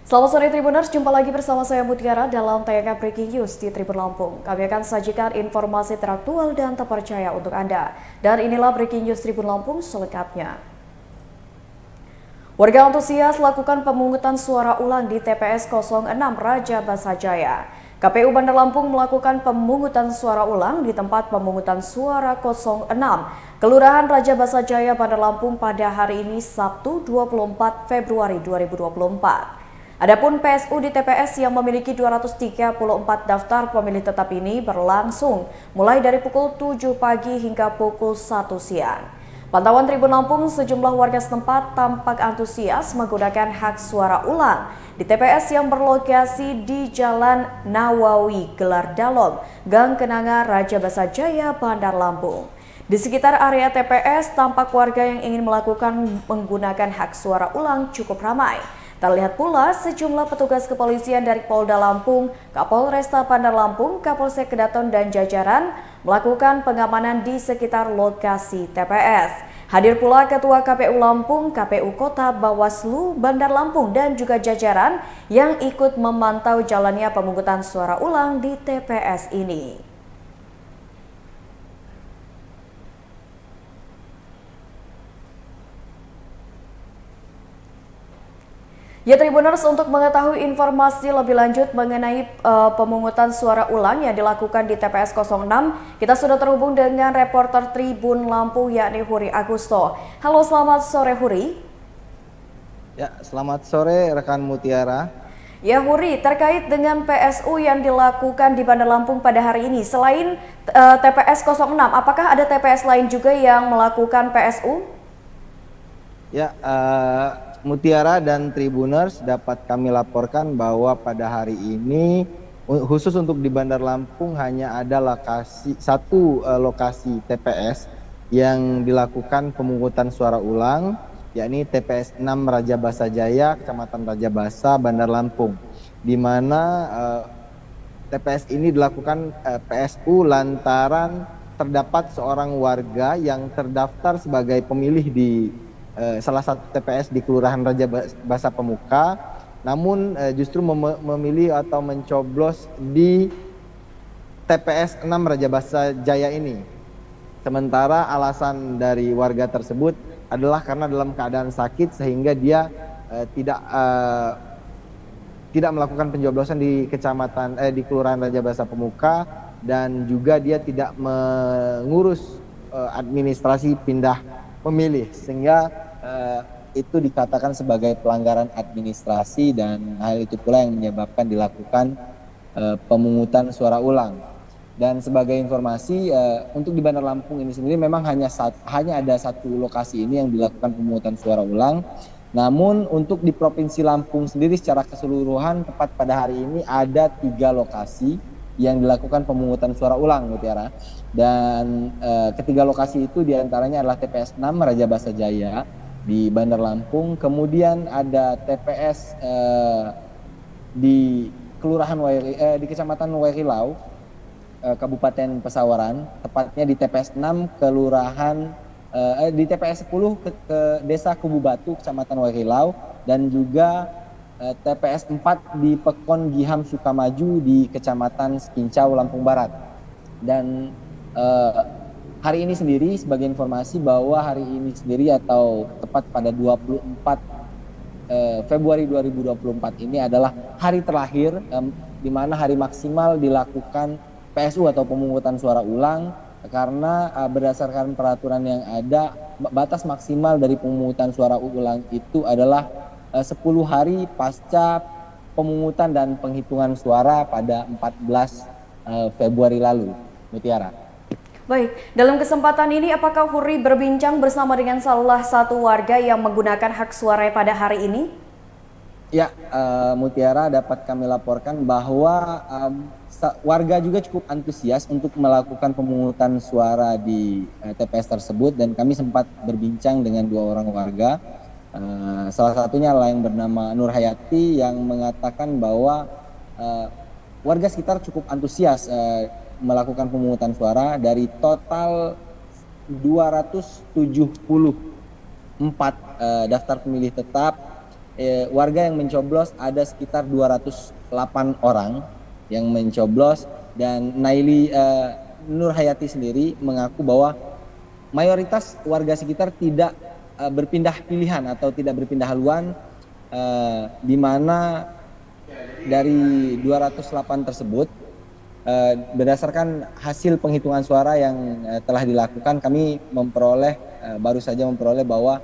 Selamat sore Tribuners, jumpa lagi bersama saya Mutiara dalam tayangan Breaking News di Tribun Lampung. Kami akan sajikan informasi teraktual dan terpercaya untuk Anda. Dan inilah Breaking News Tribun Lampung selengkapnya. Warga antusias lakukan pemungutan suara ulang di TPS 06 Raja Basajaya. KPU Bandar Lampung melakukan pemungutan suara ulang di tempat pemungutan suara 06 Kelurahan Raja Basajaya Bandar Lampung pada hari ini Sabtu 24 Februari 2024. Adapun PSU di TPS yang memiliki 234 daftar pemilih tetap ini berlangsung mulai dari pukul 7 pagi hingga pukul 1 siang. Pantauan Tribun Lampung, sejumlah warga setempat tampak antusias menggunakan hak suara ulang di TPS yang berlokasi di Jalan Nawawi Gelar Dalom, Gang Kenanga, Raja Basajaya, Bandar Lampung. Di sekitar area TPS, tampak warga yang ingin menggunakan hak suara ulang cukup ramai. Terlihat pula sejumlah petugas kepolisian dari Polda Lampung, Kapolresta Bandar Lampung, Kapolsek Kedaton dan jajaran melakukan pengamanan di sekitar lokasi TPS. Hadir pula Ketua KPU Lampung, KPU Kota, Bawaslu, Bandar Lampung dan juga jajaran yang ikut memantau jalannya pemungutan suara ulang di TPS ini. Ya Tribuners, untuk mengetahui informasi lebih lanjut mengenai pemungutan suara ulang yang dilakukan di TPS 06, kita sudah terhubung dengan reporter Tribun Lampung yakni Huri Agusto. Halo, selamat sore Huri. Ya, selamat sore rekan Mutiara. Ya Huri, terkait dengan PSU yang dilakukan di Bandar Lampung pada hari ini, selain TPS 06, apakah ada TPS lain juga yang melakukan PSU? Ya, Mutiara dan Tribuners, dapat kami laporkan bahwa pada hari ini khusus untuk di Bandar Lampung hanya ada satu lokasi TPS yang dilakukan pemungutan suara ulang, yakni TPS 6 Raja Basajaya, Kecamatan Raja Basa, Bandar Lampung, di mana TPS ini dilakukan PSU lantaran terdapat seorang warga yang terdaftar sebagai pemilih di salah satu TPS di Kelurahan Raja Basa Pemuka, namun justru memilih atau mencoblos di TPS 6 Raja Basa Jaya ini. Sementara alasan dari warga tersebut adalah karena dalam keadaan sakit sehingga dia tidak melakukan pencoblosan di di Kelurahan Raja Basa Pemuka, dan juga dia tidak mengurus administrasi pindah pemilih, sehingga itu dikatakan sebagai pelanggaran administrasi, dan hal itu pula yang menyebabkan dilakukan pemungutan suara ulang. Dan sebagai informasi, untuk di Bandar Lampung ini sendiri memang hanya ada satu lokasi ini yang dilakukan pemungutan suara ulang. Namun untuk di Provinsi Lampung sendiri secara keseluruhan, tepat pada hari ini ada 3 lokasi yang dilakukan pemungutan suara ulang, Mutiara. Dan ketiga lokasi itu diantaranya adalah TPS 6 Raja Basa Jaya di Bandar Lampung, kemudian ada TPS di Kelurahan di Kecamatan Wairilau, Kabupaten Pesawaran, tepatnya di TPS 6 Kelurahan di TPS 10 ke Desa Kubu Batu, Kecamatan Wairilau, dan juga TPS 4 di Pekon Giham Sukamaju di Kecamatan Skincau, Lampung Barat. Dan hari ini sendiri, sebagai informasi bahwa hari ini sendiri atau tepat pada 24 Februari 2024 ini adalah hari terakhir di mana hari maksimal dilakukan PSU atau pemungutan suara ulang, karena berdasarkan peraturan yang ada, batas maksimal dari pemungutan suara ulang itu adalah 10 hari pasca pemungutan dan penghitungan suara pada 14 Februari lalu, Mutiara. Baik, dalam kesempatan ini apakah Huri berbincang bersama dengan salah satu warga yang menggunakan hak suara pada hari ini? Ya, Mutiara, dapat kami laporkan bahwa warga juga cukup antusias untuk melakukan pemungutan suara di TPS tersebut, dan kami sempat berbincang dengan 2 orang warga. Salah satunya adalah yang bernama Nur Hayati, yang mengatakan bahwa warga sekitar cukup antusias melakukan pemungutan suara. Dari total 274 daftar pemilih tetap, warga yang mencoblos ada sekitar 208 orang yang mencoblos, dan Naili Nur Hayati sendiri mengaku bahwa mayoritas warga sekitar tidak berpindah pilihan atau tidak berpindah haluan, di mana dari 208 tersebut berdasarkan hasil penghitungan suara yang telah dilakukan, kami baru saja memperoleh bahwa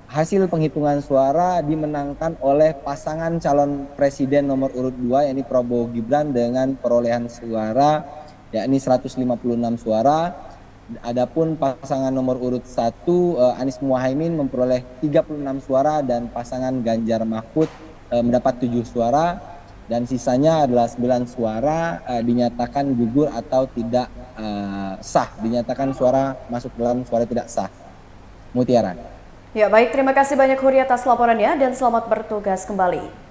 hasil penghitungan suara dimenangkan oleh pasangan calon presiden nomor urut 2 yakni Prabowo Gibran dengan perolehan suara yakni 156 suara. Adapun pasangan nomor urut 1 Anies Muhaimin memperoleh 36 suara dan pasangan Ganjar Mahfud mendapat 7 suara, dan sisanya adalah 9 suara dinyatakan gugur atau tidak sah, dinyatakan suara masuk dalam suara tidak sah. Mutiara. Ya baik, terima kasih banyak Huri atas laporannya dan selamat bertugas kembali.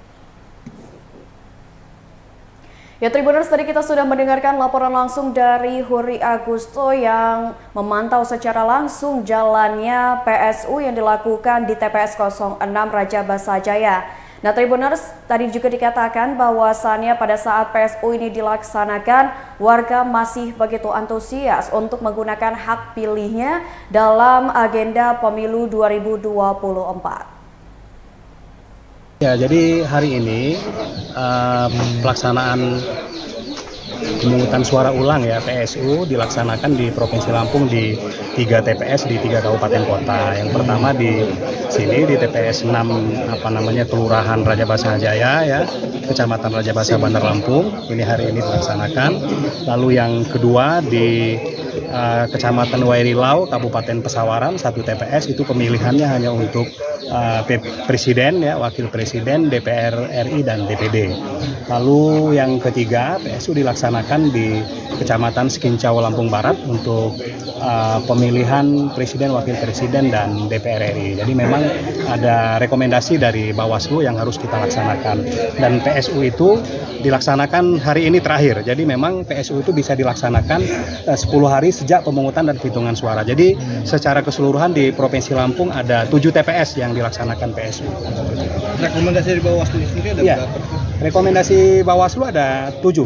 Ya Tribuners, tadi kita sudah mendengarkan laporan langsung dari Huri Agusto yang memantau secara langsung jalannya PSU yang dilakukan di TPS 06 Raja Basa Jaya. Nah Tribuners, tadi juga dikatakan bahwasannya pada saat PSU ini dilaksanakan, warga masih begitu antusias untuk menggunakan hak pilihnya dalam agenda pemilu 2024. Ya, jadi hari ini pelaksanaan pemungutan suara ulang ya PSU dilaksanakan di Provinsi Lampung di 3 TPS di 3 kabupaten kota. Yang pertama di sini di TPS 6 Kelurahan Raja Basa Jaya ya, Kecamatan Raja Basa Bandar Lampung. Ini hari ini dilaksanakan. Lalu yang kedua di Kecamatan Wairilau, Kabupaten Pesawaran, 1 TPS itu pemilihannya hanya untuk presiden ya, wakil presiden, DPR RI dan DPD. Lalu yang ketiga PSU dilaksanakan di Kecamatan Sekincau, Lampung Barat untuk pemilihan presiden, wakil presiden dan DPR RI. Jadi memang ada rekomendasi dari Bawaslu yang harus kita laksanakan, dan PSU itu dilaksanakan hari ini terakhir. Jadi memang PSU itu bisa dilaksanakan 10 hari sejak pemungutan dan penghitungan suara. Jadi secara keseluruhan di Provinsi Lampung ada 7 TPS yang dilaksanakan PSU. Rekomendasi dari Bawaslu sendiri ada berapa? Rekomendasi Bawaslu ada 7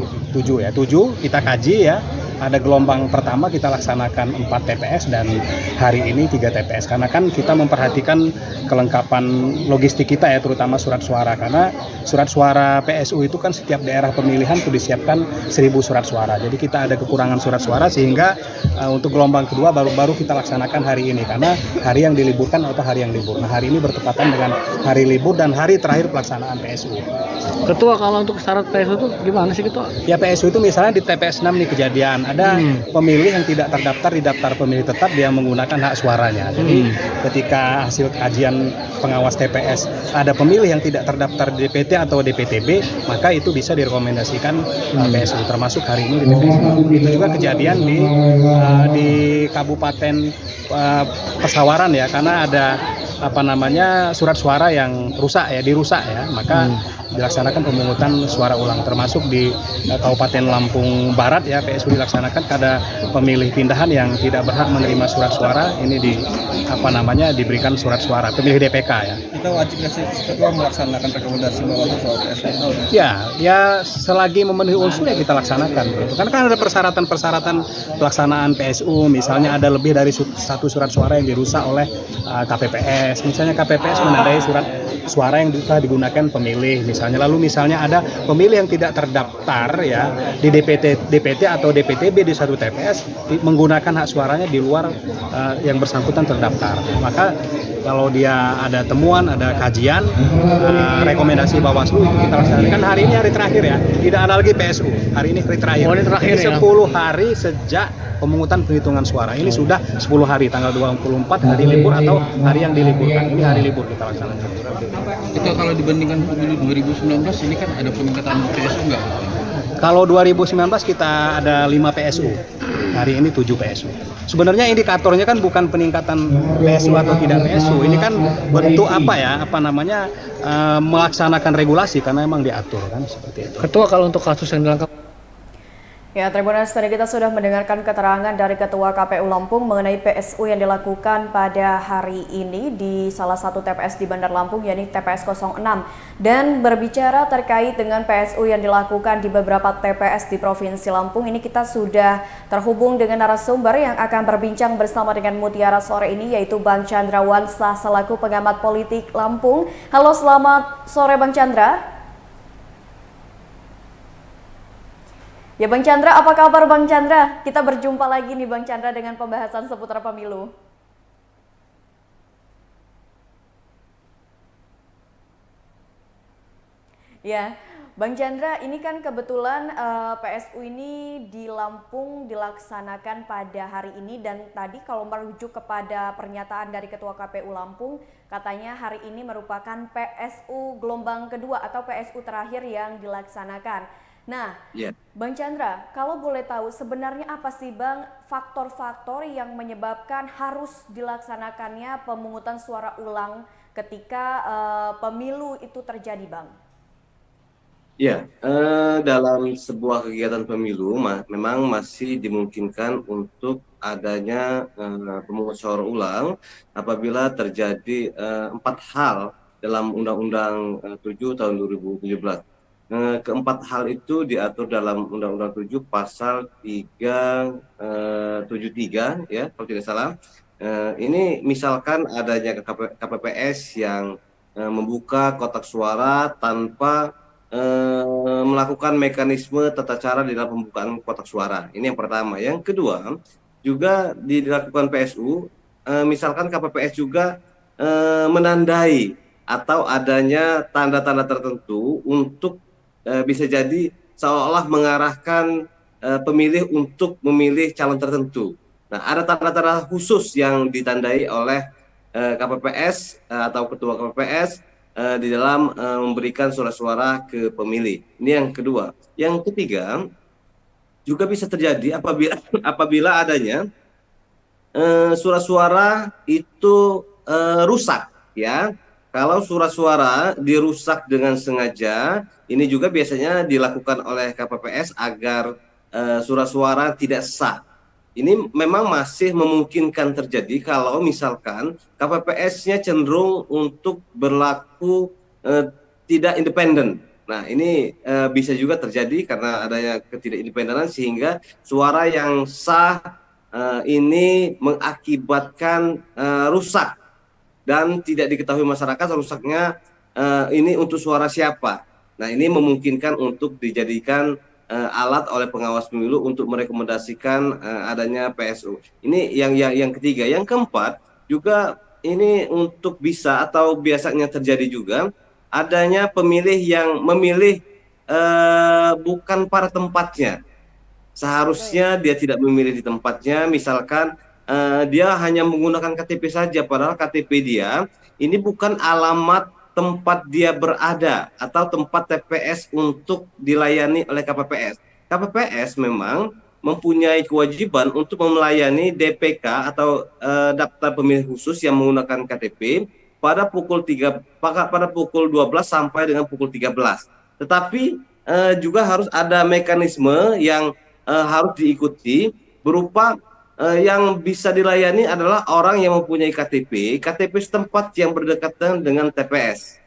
kita kaji ya. Ada gelombang pertama kita laksanakan 4 TPS dan hari ini 3 TPS, karena kan kita memperhatikan kelengkapan logistik kita ya, terutama surat suara, karena surat suara PSU itu kan setiap daerah pemilihan itu disiapkan 1000 surat suara. Jadi kita ada kekurangan surat suara sehingga untuk gelombang kedua baru kita laksanakan hari ini, karena hari yang diliburkan atau hari yang libur. Nah hari ini bertepatan dengan hari libur dan hari terakhir pelaksanaan PSU. Ketua, kalau untuk syarat PSU itu gimana sih Ketua? Ya PSU itu misalnya di TPS 6 nih kejadian ada pemilih yang tidak terdaftar di daftar pemilih tetap, dia menggunakan hak suaranya. Jadi ketika hasil kajian pengawas TPS ada pemilih yang tidak terdaftar di DPT atau DPTB, maka itu bisa direkomendasikan PSU, termasuk hari ini di TPS. Itu juga kejadian di Kabupaten Pesawaran ya, karena ada surat suara yang dirusak ya, maka dilaksanakan pemungutan suara ulang, termasuk di Kabupaten Lampung Barat ya, PSU dilaksanakan ada pemilih pindahan yang tidak berhak menerima surat suara, ini diberikan surat suara, pemilih DPK ya. Kita wajib Ketua melaksanakan rekomendasi Bawaslu soal PSU. Ya selagi memenuhi unsur ya kita laksanakan gitu. Karena kan ada persyaratan pelaksanaan PSU, misalnya ada lebih dari 1 surat suara yang dirusak oleh KPPS, misalnya KPPS menandai surat suara yang telah digunakan pemilih misalnya ada pemilih yang tidak terdaftar ya di DPT atau DPTB di 1 TPS menggunakan hak suaranya di luar yang bersangkutan terdaftar, maka kalau dia ada temuan, ada kajian, rekomendasi Bawaslu itu kita laksanakan. Hari ini hari terakhir ya, tidak ada lagi PSU, hari ini hari terakhir. Ini terakhir ya? 10 hari sejak pemungutan penghitungan suara, ini sudah 10 hari, tanggal 24 hari libur atau hari yang diliburkan, ini hari libur kita laksanakan. Itu kalau dibandingkan pemilu 2019 ini kan ada peningkatan PSU nggak? Kalau 2019 kita ada 5 PSU, hari ini 7 PSU. Sebenarnya indikatornya kan bukan peningkatan PSU atau tidak PSU, ini kan bentuk melaksanakan regulasi karena memang diatur kan seperti itu. Ketua, kalau untuk kasus yang dilangkap Ya, Tribuners, tadi kita sudah mendengarkan keterangan dari Ketua KPU Lampung mengenai PSU yang dilakukan pada hari ini di salah satu TPS di Bandar Lampung, yakni TPS 06. Dan berbicara terkait dengan PSU yang dilakukan di beberapa TPS di Provinsi Lampung, ini kita sudah terhubung dengan narasumber yang akan berbincang bersama dengan Mutiara sore ini, yaitu Bang Chandra Wansah selaku pengamat politik Lampung. Halo, selamat sore Bang Chandra. Ya Bang Chandra, apa kabar Bang Chandra? Kita berjumpa lagi nih Bang Chandra dengan pembahasan seputar pemilu. Ya, Bang Chandra, ini kan kebetulan PSU ini di Lampung dilaksanakan pada hari ini, dan tadi kalau merujuk kepada pernyataan dari Ketua KPU Lampung, katanya hari ini merupakan PSU gelombang kedua atau PSU terakhir yang dilaksanakan. Nah, Bang Chandra, kalau boleh tahu sebenarnya apa sih Bang faktor-faktor yang menyebabkan harus dilaksanakannya pemungutan suara ulang ketika pemilu itu terjadi Bang? Ya, dalam sebuah kegiatan pemilu memang masih dimungkinkan untuk adanya pemungutan suara ulang apabila terjadi 4 hal dalam Undang-Undang 7 tahun 2017. Keempat hal itu diatur dalam Undang-Undang 7 pasal 373 ya kalau tidak salah. Ini misalkan adanya KPPS yang membuka kotak suara tanpa melakukan mekanisme tata cara di dalam pembukaan kotak suara. Ini yang pertama. Yang kedua, juga dilakukan PSU, misalkan KPPS juga menandai atau adanya tanda-tanda tertentu untuk bisa jadi seolah-olah mengarahkan pemilih untuk memilih calon tertentu. Nah, ada tanda-tanda khusus yang ditandai oleh KPPS atau ketua KPPS di dalam memberikan surat-suara ke pemilih. Ini yang kedua. Yang ketiga, juga bisa terjadi apabila adanya surat suara itu rusak, ya. Kalau surat suara dirusak dengan sengaja, ini juga biasanya dilakukan oleh KPPS agar surat suara tidak sah. Ini memang masih memungkinkan terjadi kalau misalkan KPPS-nya cenderung untuk berlaku tidak independen. Nah, ini bisa juga terjadi karena adanya ketidakindependenan sehingga suara yang sah ini mengakibatkan rusak dan tidak diketahui masyarakat rusaknya ini untuk suara siapa. Nah, ini memungkinkan untuk dijadikan alat oleh pengawas pemilu untuk merekomendasikan adanya PSU. Ini yang ketiga. Yang keempat juga ini untuk bisa atau biasanya terjadi juga adanya pemilih yang memilih bukan pada tempatnya. Seharusnya dia tidak memilih di tempatnya, misalkan dia hanya menggunakan KTP saja, padahal KTP dia ini bukan alamat tempat dia berada atau tempat TPS untuk dilayani oleh KPPS. KPPS memang mempunyai kewajiban untuk melayani DPK atau daftar pemilih khusus yang menggunakan KTP pada pukul 12 sampai dengan pukul 13. Tetapi juga harus ada mekanisme yang harus diikuti berupa yang bisa dilayani adalah orang yang mempunyai KTP setempat yang berdekatan dengan TPS.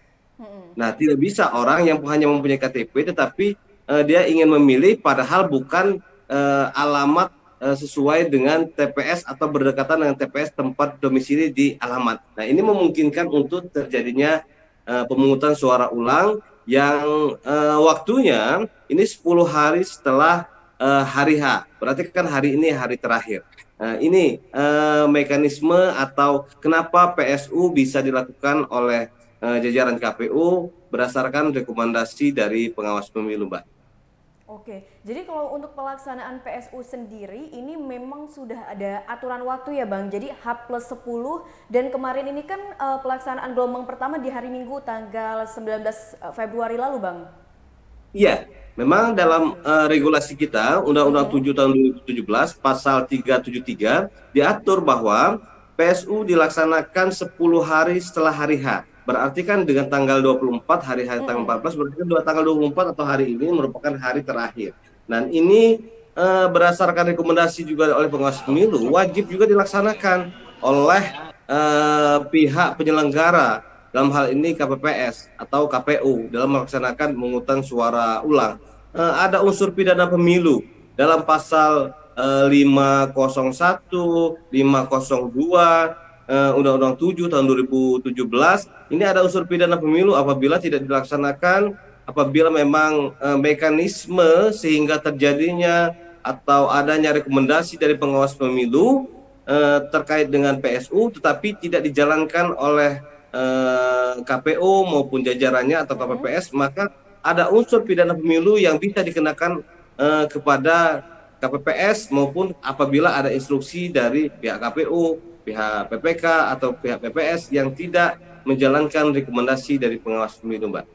Nah, tidak bisa orang yang hanya mempunyai KTP tetapi dia ingin memilih padahal bukan alamat sesuai dengan TPS atau berdekatan dengan TPS tempat domisili di alamat. Nah, ini memungkinkan untuk terjadinya pemungutan suara ulang yang waktunya ini 10 hari setelah hari H. Berarti kan hari ini hari terakhir. Ini mekanisme atau kenapa PSU bisa dilakukan oleh jajaran KPU berdasarkan rekomendasi dari pengawas pemilu, Mbak. Oke, jadi kalau untuk pelaksanaan PSU sendiri ini memang sudah ada aturan waktu ya Bang. Jadi H+10 dan kemarin ini kan pelaksanaan gelombang pertama di hari Minggu tanggal 19 Februari lalu Bang. Iya, memang dalam regulasi kita Undang-Undang 7 tahun 2017 pasal 373 diatur bahwa PSU dilaksanakan 10 hari setelah hari H. Berarti kan dengan tanggal 24 hari tanggal 14 berarti kan tanggal 24 atau hari ini merupakan hari terakhir. Dan ini berdasarkan rekomendasi juga oleh pengawas pemilu, wajib juga dilaksanakan oleh pihak penyelenggara, dalam hal ini KPPS atau KPU, dalam melaksanakan pemungutan suara ulang. Ada unsur pidana pemilu dalam pasal 501, 502, Undang-Undang 7 tahun 2017. Ini ada unsur pidana pemilu apabila tidak dilaksanakan, apabila memang mekanisme sehingga terjadinya atau adanya rekomendasi dari pengawas pemilu terkait dengan PSU tetapi tidak dijalankan oleh KPU maupun jajarannya atau KPPS, maka ada unsur pidana pemilu yang bisa dikenakan kepada KPPS maupun apabila ada instruksi dari pihak KPU, pihak PPK atau pihak PPS yang tidak menjalankan rekomendasi dari pengawas pemilu, Mbak.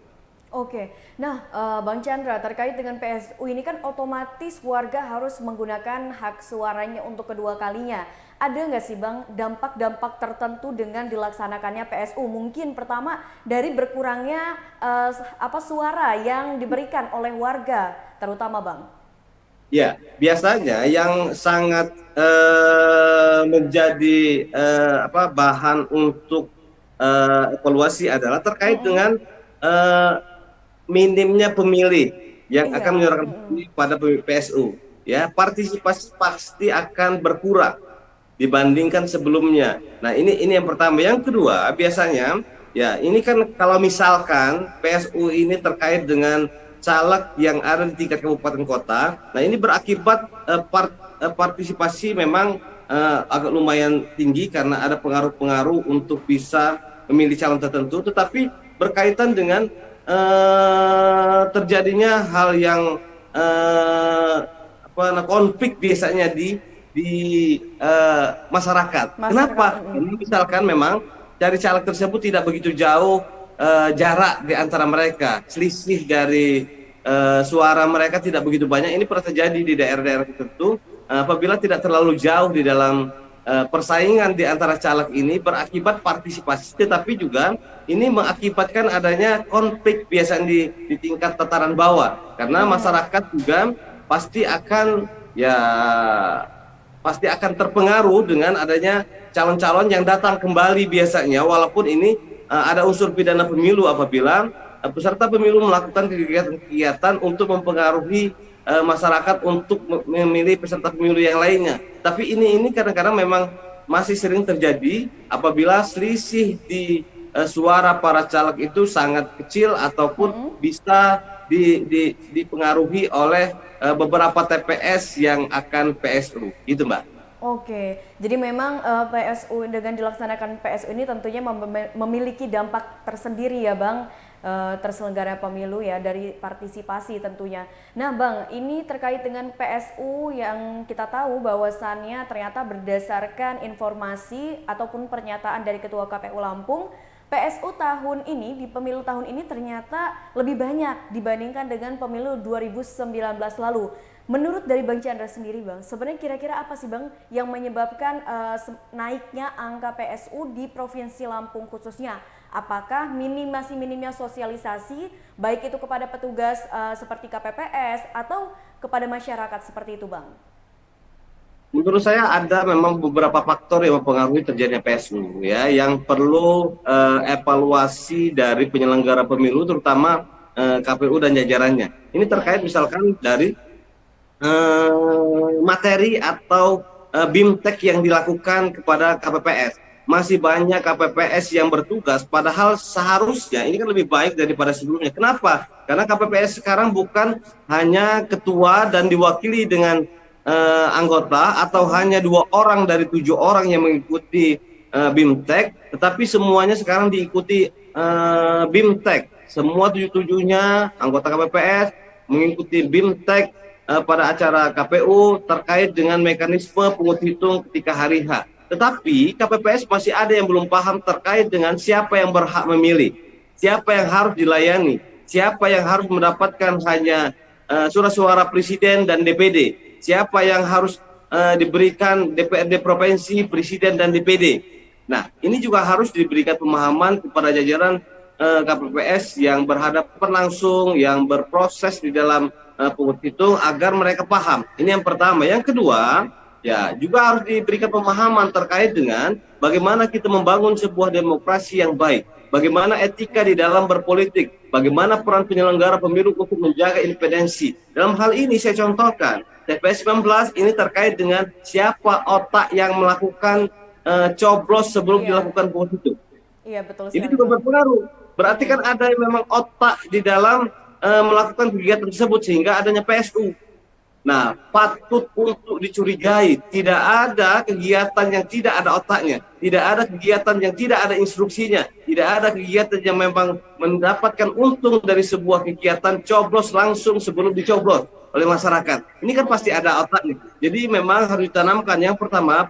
Oke, nah Bang Chandra, terkait dengan PSU ini kan otomatis warga harus menggunakan hak suaranya untuk kedua kalinya. Ada nggak sih Bang dampak-dampak tertentu dengan dilaksanakannya PSU? Mungkin pertama dari berkurangnya suara yang diberikan oleh warga, terutama Bang. Ya, biasanya yang sangat menjadi bahan untuk evaluasi adalah terkait dengan minimnya pemilih yang akan menyuarakan diri pada PSU. Ya, partisipasi pasti akan berkurang dibandingkan sebelumnya. Nah, ini yang pertama. Yang kedua, biasanya ya ini kan kalau misalkan PSU ini terkait dengan caleg yang ada di tingkat kabupaten kota, nah ini berakibat partisipasi memang agak lumayan tinggi karena ada pengaruh-pengaruh untuk bisa memilih calon tertentu, tetapi berkaitan dengan terjadinya hal yang konflik biasanya di masyarakat. Kenapa? Ini misalkan memang dari caleg tersebut tidak begitu jauh jarak di antara mereka, selisih dari suara mereka tidak begitu banyak. Ini pernah terjadi di daerah-daerah tertentu apabila tidak terlalu jauh di dalam persaingan di antara caleg ini berakibat partisipasi, tetapi juga ini mengakibatkan adanya konflik biasanya di tingkat tataran bawah, karena masyarakat juga pasti akan terpengaruh dengan adanya calon-calon yang datang kembali biasanya, walaupun ini ada unsur pidana pemilu apabila peserta pemilu melakukan kegiatan untuk mempengaruhi masyarakat untuk memilih peserta pemilu yang lainnya. Tapi ini kadang-kadang memang masih sering terjadi apabila selisih di suara para caleg itu sangat kecil ataupun bisa dipengaruhi oleh beberapa TPS yang akan PSU, gitu Mbak. Oke, jadi memang PSU dengan dilaksanakan PSU ini tentunya memiliki dampak tersendiri ya Bang, terselenggara pemilu ya dari partisipasi tentunya. Nah Bang, ini terkait dengan PSU yang kita tahu bahwasannya ternyata berdasarkan informasi ataupun pernyataan dari Ketua KPU Lampung, PSU tahun ini di pemilu tahun ini ternyata lebih banyak dibandingkan dengan pemilu 2019 lalu. Menurut dari Bang Chandra sendiri Bang, sebenarnya kira-kira apa sih Bang yang menyebabkan naiknya angka PSU di Provinsi Lampung khususnya? Apakah masih minimnya sosialisasi baik itu kepada petugas seperti KPPS atau kepada masyarakat seperti itu Bang? Menurut saya ada memang beberapa faktor yang mempengaruhi terjadinya PSU ya, yang perlu evaluasi dari penyelenggara pemilu terutama KPU dan jajarannya. Ini terkait misalkan dari materi atau BIMTEK yang dilakukan kepada KPPS. Masih banyak KPPS yang bertugas, padahal seharusnya ini kan lebih baik daripada sebelumnya. Kenapa? Karena KPPS sekarang bukan hanya ketua dan diwakili dengan anggota atau hanya 2 orang dari 7 orang yang mengikuti BIMTEK, tetapi semuanya sekarang diikuti BIMTEK. Semua 7-7-nya anggota KPPS mengikuti BIMTEK pada acara KPU terkait dengan mekanisme pungut hitung ketika hari H. Tetapi KPPS masih ada yang belum paham terkait dengan siapa yang berhak memilih, siapa yang harus dilayani, siapa yang harus mendapatkan hanya surat suara presiden dan DPD, siapa yang harus diberikan DPRD provinsi, presiden dan DPD. Nah, ini juga harus diberikan pemahaman kepada jajaran KPPS yang berhadapan langsung, yang berproses di dalam pengurus itu agar mereka paham. Ini yang pertama. Yang kedua, ya juga harus diberikan pemahaman terkait dengan bagaimana kita membangun sebuah demokrasi yang baik, bagaimana etika di dalam berpolitik, bagaimana peran penyelenggara pemilu untuk menjaga independensi. Dalam hal ini saya contohkan, TPS 19 ini terkait dengan siapa otak yang melakukan coblos sebelum dilakukan pengurus itu. Iya, betul Ini sekali, juga Bang. berpengaruh. Berarti kan ada yang memang otak di dalam melakukan kegiatan tersebut sehingga adanya PSU. Nah, patut untuk dicurigai. Tidak ada kegiatan yang tidak ada otaknya, tidak ada kegiatan yang tidak ada instruksinya, tidak ada kegiatan yang memang mendapatkan untung dari sebuah kegiatan coblos langsung sebelum dicoblos oleh masyarakat. Ini kan pasti ada otaknya. Jadi memang harus ditanamkan. Yang pertama,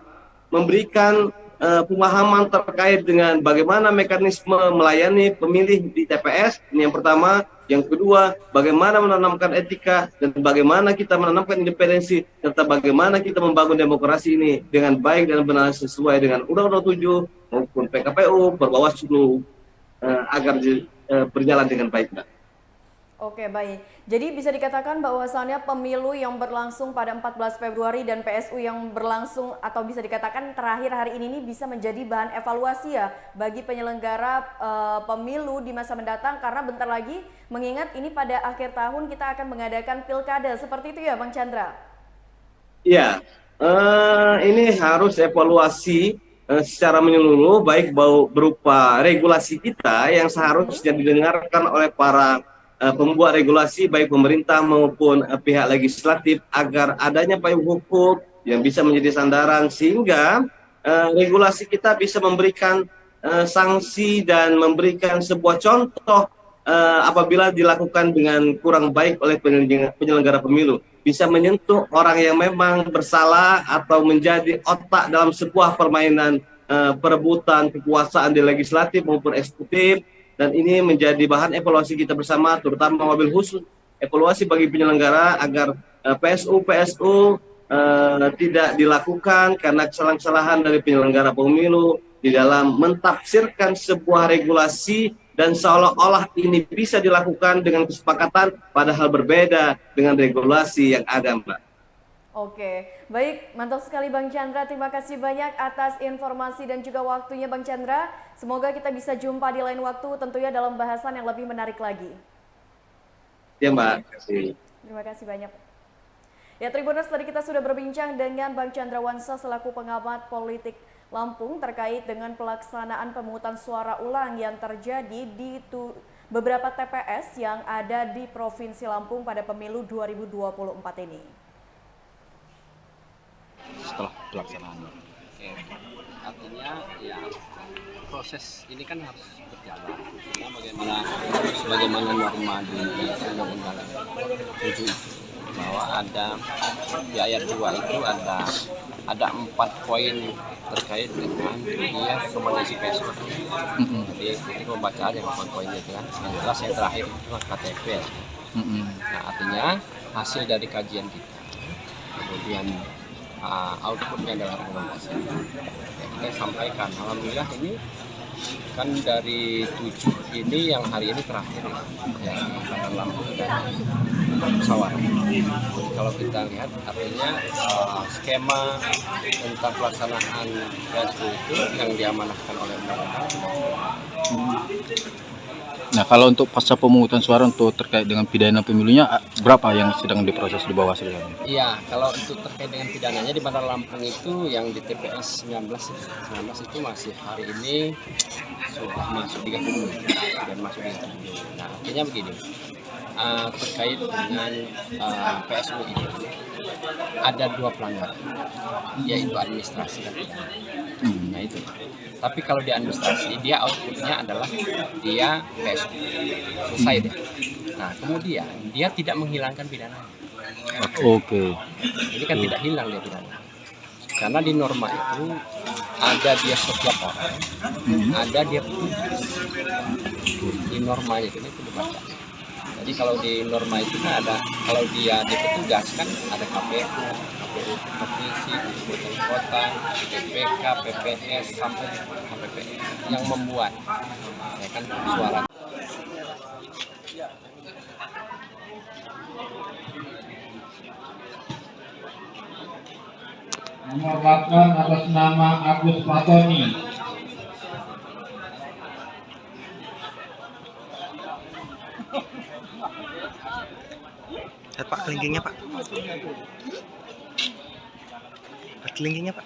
memberikan pemahaman terkait dengan bagaimana mekanisme melayani pemilih di TPS. Ini yang pertama. Yang kedua, bagaimana menanamkan etika dan bagaimana kita menanamkan independensi serta bagaimana kita membangun demokrasi ini dengan baik dan benar sesuai dengan Undang-Undang 7 maupun PKPU, Perbawaslu agar berjalan dengan baik. Oke, baik. Jadi bisa dikatakan bahwasannya pemilu yang berlangsung pada 14 Februari dan PSU yang berlangsung atau bisa dikatakan terakhir hari ini bisa menjadi bahan evaluasi ya bagi penyelenggara pemilu di masa mendatang, karena bentar lagi mengingat ini pada akhir tahun kita akan mengadakan pilkada. Seperti itu ya Bang Chandra? Iya, ini harus evaluasi secara menyeluruh, baik berupa regulasi kita yang seharusnya didengarkan oleh para pembuat regulasi baik pemerintah maupun pihak legislatif agar adanya payung hukum yang bisa menjadi sandaran sehingga regulasi kita bisa memberikan sanksi dan memberikan sebuah contoh apabila dilakukan dengan kurang baik oleh penyelenggara pemilu, bisa menyentuh orang yang memang bersalah atau menjadi otak dalam sebuah permainan perebutan kekuasaan di legislatif maupun eksekutif. Dan ini menjadi bahan evaluasi kita bersama, terutama mobil khusus evaluasi bagi penyelenggara agar PSU tidak dilakukan karena kesalahan-kesalahan dari penyelenggara pemilu di dalam mentafsirkan sebuah regulasi dan seolah-olah ini bisa dilakukan dengan kesepakatan padahal berbeda dengan regulasi yang ada, Mbak. Oke, baik, mantap sekali Bang Chandra. Terima kasih banyak atas informasi dan juga waktunya Bang Chandra. Semoga kita bisa jumpa di lain waktu tentunya dalam bahasan yang lebih menarik lagi. Ya Mbak, terima kasih. Terima kasih banyak. Ya Tribuners, tadi kita sudah berbincang dengan Bang Chandra Wansa selaku pengamat politik Lampung terkait dengan pelaksanaan pemungutan suara ulang yang terjadi di beberapa TPS yang ada di Provinsi Lampung pada pemilu 2024 ini. Setelah pelaksanaan. Oke. Artinya ya proses ini kan harus berjalan. Nah, bagaimana norma di Undang-Undang 7 bahwa ada di ayat 2 itu ada 4 poin terkait dengan dia rekomendasi PSU. Jadi itu membaca aja 4 poin itu kan. Yang jelas yang terakhir itu KTP. Nah, artinya hasil dari kajian kita. Kemudian outputnya adalah rekomendasi. Kita sampaikan, alhamdulillah ini kan dari 7 ini yang hari ini terakhir ya di Lampung dan Musyawarah. Jadi kalau kita lihat artinya skema tentang pelaksanaan PSU itu yang diamanahkan oleh undang-undang. Nah, kalau untuk pasca pemungutan suara untuk terkait dengan pidana pemilunya berapa yang sedang diproses di bawah sekarang? Iya, kalau untuk terkait dengan pidananya di Bandar Lampung itu yang di TPS 19 itu masih hari ini sudah masuk 30 dan masuk 30. Nah, artinya begini. Terkait dengan PSU ini ada 2 pelanggaran, yaitu administrasi dan pidana. Nah itu. Tapi kalau di administrasi dia outputnya adalah dia PSU selesai deh. Nah kemudian dia tidak menghilangkan pidana. Oke. Ini kan tidak hilang dia pidana. Karena di norma itu ada dia setiap orang, ada dia petugas. Di normanya itu dibaca. Jadi kalau di norma itu kan ada, kalau dia di petugas kan ada KPU provinsi, kabupaten kota, PPK, PPS sampai KPPS yang membuat ya kan suara. Nomor 8 atas nama Agus Fatoni. Pak, kelingkingnya Pak. Kelingkingnya Pak.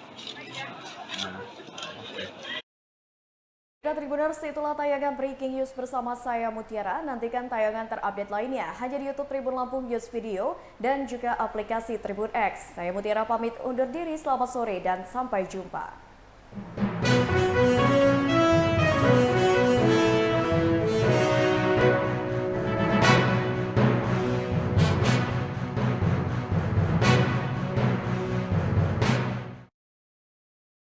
Tribuners, itulah tayangan Breaking News bersama saya Mutiara. Nantikan tayangan terupdate lainnya hanya di YouTube Tribun Lampung News Video dan juga aplikasi Tribun X. Saya Mutiara pamit undur diri, selamat sore dan sampai jumpa.